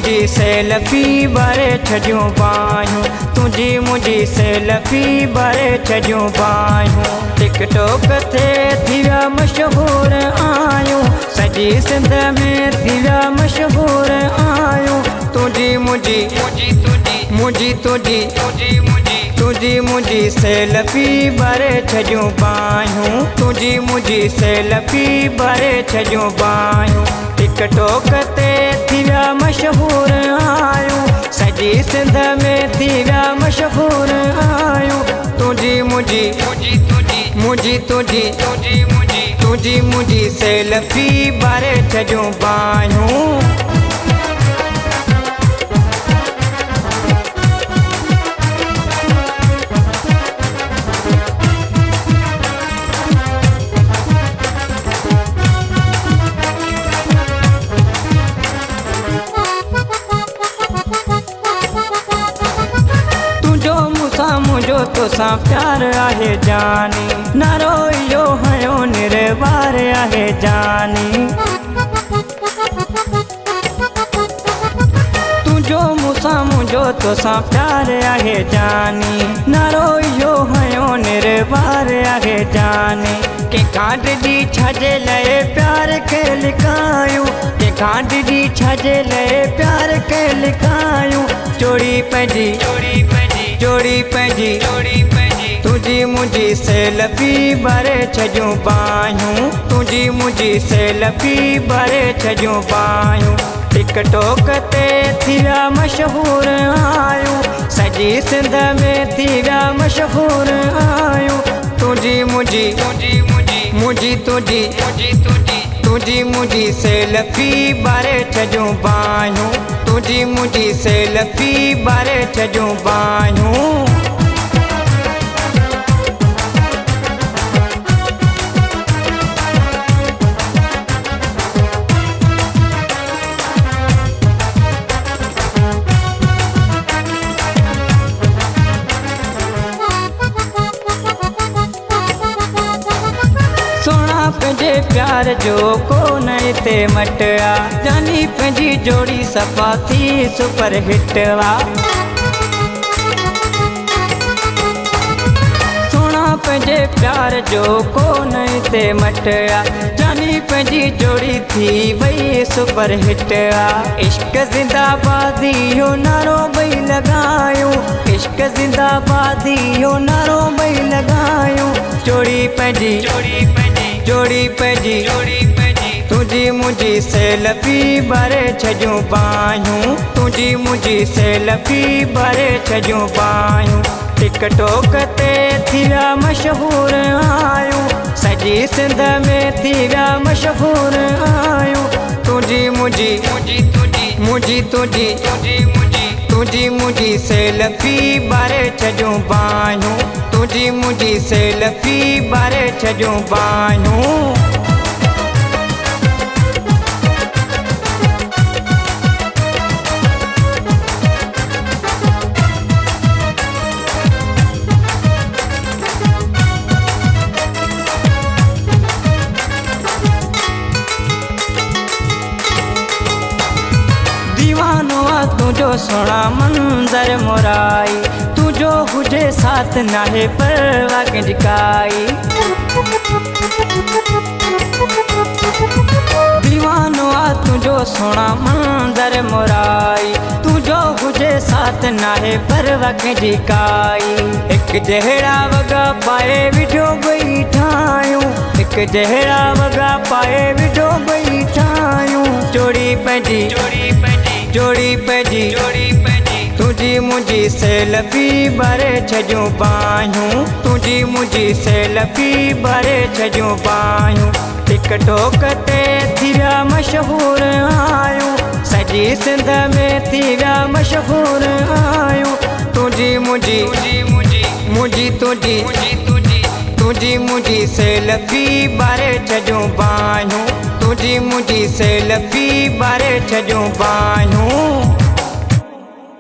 मुझी सेल्फी बारे छजूं बायूं, तुझी मुझी सेल्फी बारे छजूं बायूं। टिकटॉक ते थी विया मशहूर आयूं, सॼी सिंध में थी विया मशहूर आयूं। तुझी मुझी मुझी तुझी तुझी मुझी सेल्फी बारे छजूं बायूं, तुझी मुझी सेल्फी बारे छजूं बायूं। टिकटॉक ते थी विया मशहूर आयूं, सॼी सिंध में थी विया मशहूर आयूं। तुझी मुझी मुझी तुझी तुझी मुझी सेल्फी बारे छजूं बायूं। मुझो तोसां प्यार आहे जानी, नारो इहो हयो निर्वार आहे जानी। तुझो मूंसां मुझो तोसां प्यार आहे जानी, नारो इहो हयो निर्वार आहे जानी। कंहिंखां ॾिजी छाजे लाइ प्यार खे लिकायूं, कंहिंखां ॾिजी छाजे लाइ प्यार खे लिकायूं। जोड़ी पंहिंजी तुझी मुझी सेल्फी बारे छजूं बायूं, तुझी मुझी सेल्फी बारे छजूं बायूं। टिकटॉक ते थी विया मशहूर आयूं, सॼी सिंध में थी विया मशहूर आयूं। तुझी मुझी मुझी तुझी तुझी मुझी सेल्फी बारे छजूं बायूं, तुझी मुझी सेल्फी बारे छजूं बायूं। पंहिंजे प्यार जो कोन हिते मटिया, जानी पंहिंजी जोड़ी सफ़ा थी सुपर हिट वा। सोना पंहिंजे प्यार जो कोन हिते मटिया, जानी पंहिंजी जोड़ी थी वई सुपर हिट वा। इश्क ज़िंदाबादी यो नारो ॿई लॻायूं, इश्क ज़िंदाबादी यो नारो ॿई लॻायूं। जोड़ी पंहिंजी तुझी मुझी सेल्फी बारे छजूं बायूं, तुझी मुझी सेल्फी बारे छजूं बायूं। टिकटॉक ते थी विया मशहूर आयूं, सॼी सिंध में थी विया मशहूर आयूं। तुझी मुझी मुझी तुझी तुझी मुझी सेल्फी बारे छजूं बायूं, तुझी मुझी सेल्फी बारे छजूं बायूं। दीवानो आ तुझो सोना मंजर मोराई, तुझो हुजे साथ नाहे परवाह कंहिंजी काई। दीवानो आ तुझो सोना मंजर मोराई, तुझो हुजे साथ नाहे परवाह कंहिंजी काई। हिकु जहिड़ा वॻा पाए विठो ॿई ठाहियूं, हिकु जहिड़ा वॻा पाए विठो ॿई ठाहियूं। जोड़ी पंहिंजी तुझी मुझी सेल्फी बारे छजूं बायूं, तुझी मुझी सेल्फी बारे छजूं बायूं। टिकटॉक ते थी विया मशहूर आयूं, सॼी सिंध में थी विया मशहूर आयूं। तुझी मुझी मुझी तुझी तुझी मुझी सेल्फी बारे छजूं बायूं, तुझी मुझी सेल्फी बारे छजूं बायूं।